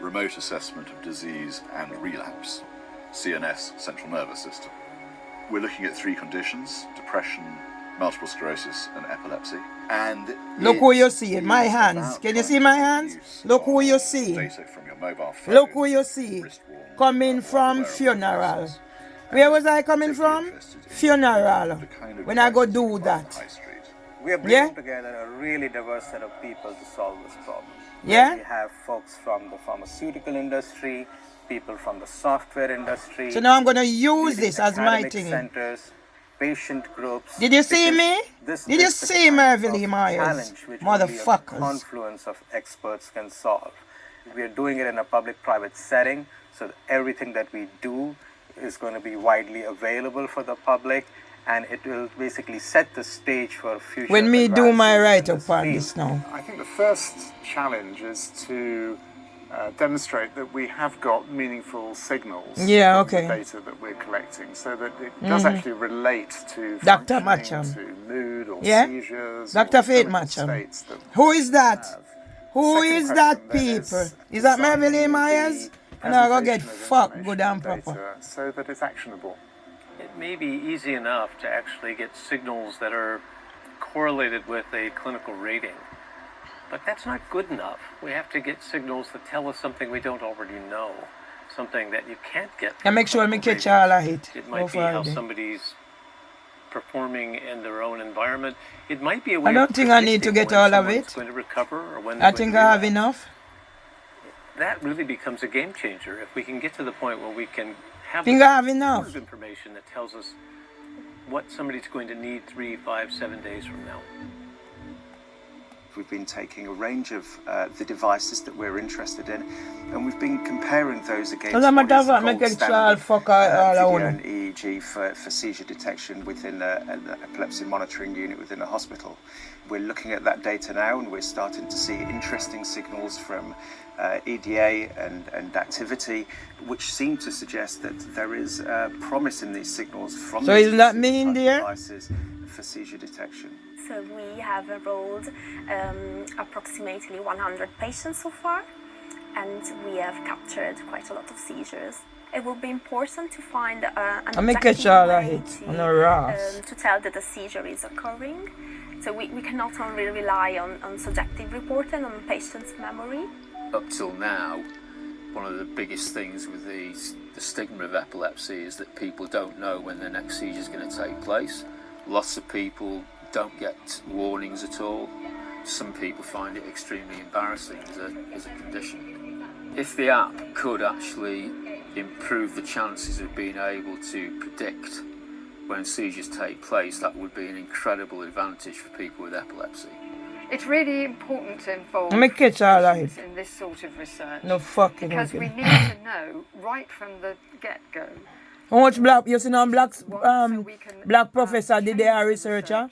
remote assessment of disease and relapse, CNS, central nervous system. We're looking at 3 conditions: depression, multiple sclerosis and epilepsy. And look who you see, my hands. Can you see my hands? Look who you see. Data from your mobile phone, look who you see. Coming from funeral. Where was I coming from? Funeral. When I go do that. We are bringing together a really diverse set of people to solve this problem. Yeah? We have folks from the pharmaceutical industry, people from the software industry. So now I'm going to use this as my thing. Centers, patient groups. Did you see me? Did you see Merville Myers? Motherfuckers. Confluence of experts can solve. We are doing it in a public-private setting, so that everything that we do is going to be widely available for the public, and it will basically set the stage for future. When me do my write-up on this now. I think the first challenge is to demonstrate that we have got meaningful signals from the data that we're collecting, so that it does actually relate to Dr. functioning, Matcham. to mood or seizures. Dr. Faith Matcham. Who is that? Who is that people? Is that Merville Myers? And I'll go get fucked good and proper. So that it's actionable. It may be easy enough to actually get signals that are correlated with a clinical rating. But that's not good enough. We have to get signals that tell us something we don't already know. Something that you can't get. And make sure me catch all of it. It might be how somebody's performing in their own environment. It might be a way I don't think I need to get all of it. Going to recover or when I think I have enough. That really becomes a game changer if we can get to the point where we can have enough information that tells us what somebody's going to need 3, 5, 7 days from now. We've been taking a range of the devices that we're interested in, and we've been comparing those against what is called standard video and EEG for seizure detection within an epilepsy monitoring unit within a hospital. We're looking at that data now, and we're starting to see interesting signals from EDA and activity, which seem to suggest that there is promise in these signals from so isn't that mean, dear? Devices for seizure detection. So we have enrolled approximately 100 patients so far, and we have captured quite a lot of seizures. It will be important to find an objective way to tell that a seizure is occurring. So we cannot only rely on subjective reporting on patients' memory. Up till now, one of the biggest things with the stigma of epilepsy is that people don't know when their next seizure is going to take place. Lots of people don't get warnings at all. Some people find it extremely embarrassing as a condition. If the app could actually improve the chances of being able to predict when seizures take place, that would be an incredible advantage for people with epilepsy. It's really important to involve patients in this sort of research. No fucking because we need to know right from the get-go. How much black, you see now black professor did they are researcher?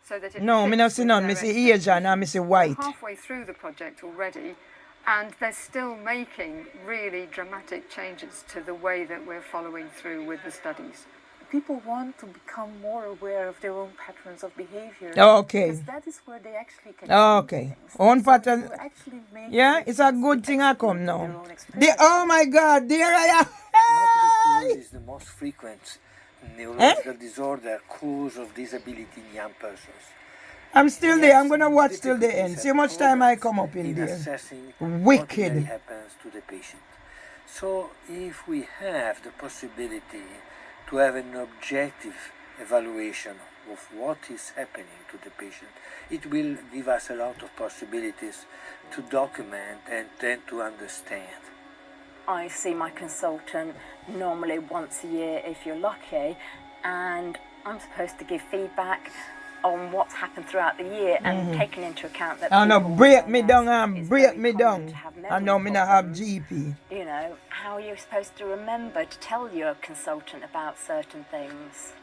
So that no, me not see none, me see Asian and me see white. We're halfway through the project already, and they're still making really dramatic changes to the way that we're following through with the studies. People want to become more aware of their own patterns of behavior. Okay. Because that is where they actually can okay. Own pattern. Yeah, it's a good thing I come now. Oh my God, there I am. Multiple is the most frequent neurological disorder cause of disability in young persons. I'm still there. I'm gonna watch till the end. See how much time I come up in there. Wicked. What happens to the patient. So if we have the possibility to have an objective evaluation of what is happening to the patient, it will give us a lot of possibilities to document and then to understand. I see my consultant normally once a year if you're lucky, and I'm supposed to give feedback on what's happened throughout the year and taking into account that I know break me down and break me down. I know me not have GP. You know, how are you supposed to remember to tell your consultant about certain things?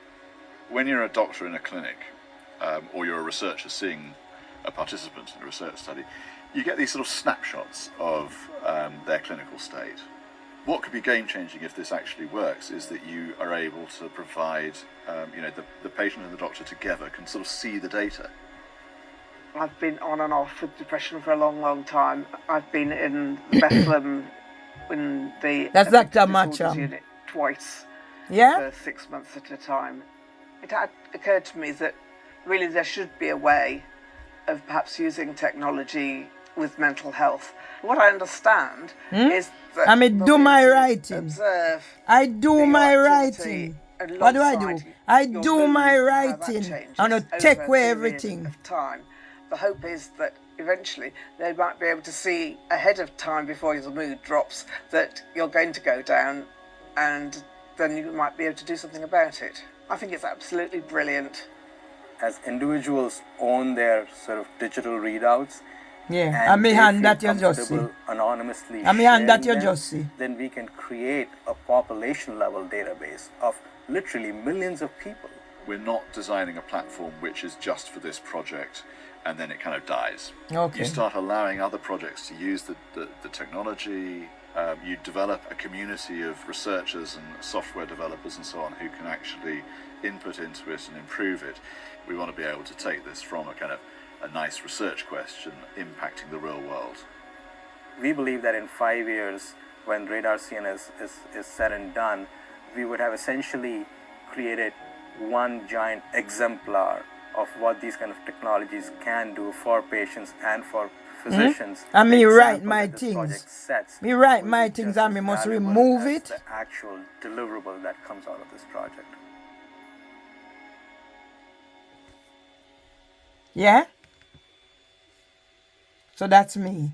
When you're a doctor in a clinic, or you're a researcher seeing a participant in a research study, you get these sort of snapshots of their clinical state. What could be game-changing if this actually works is that you are able to provide, the patient and the doctor together can sort of see the data. I've been on and off with depression for a long, long time. I've been in Bethlehem in the That's Dr. disorders Matcham. unit twice Yeah? for 6 months at a time. It had occurred to me that really there should be a way of perhaps using technology with mental health. What I understand is that I mean, do my writing. observe I do my activity writing. What do I do? alongside I your do mood, my how that writing. changes I don't over take a away period everything. of time. The hope is that eventually they might be able to see ahead of time before the mood drops that you're going to go down, and then you might be able to do something about it. I think it's absolutely brilliant. As individuals own their sort of digital readouts, Yeah, and me hand that you just see. Anonymously And me hand that you sharing them, just see. then we can create a population level database of literally millions of people. We're not designing a platform which is just for this project and then it kind of dies. Okay. You start allowing other projects to use the technology. You develop a community of researchers and software developers and so on who can actually input into it and improve it. We want to be able to take this from a kind of a nice research question impacting the real world. We believe that in 5 years, when RadarCN is said and done, we would have essentially created one giant exemplar of what these kind of technologies can do for patients and for physicians. And me The write example my that this things. project sets Me write will my be things just and as me must valuable remove as it. the actual deliverable that comes out of this project. Yeah? So that's me.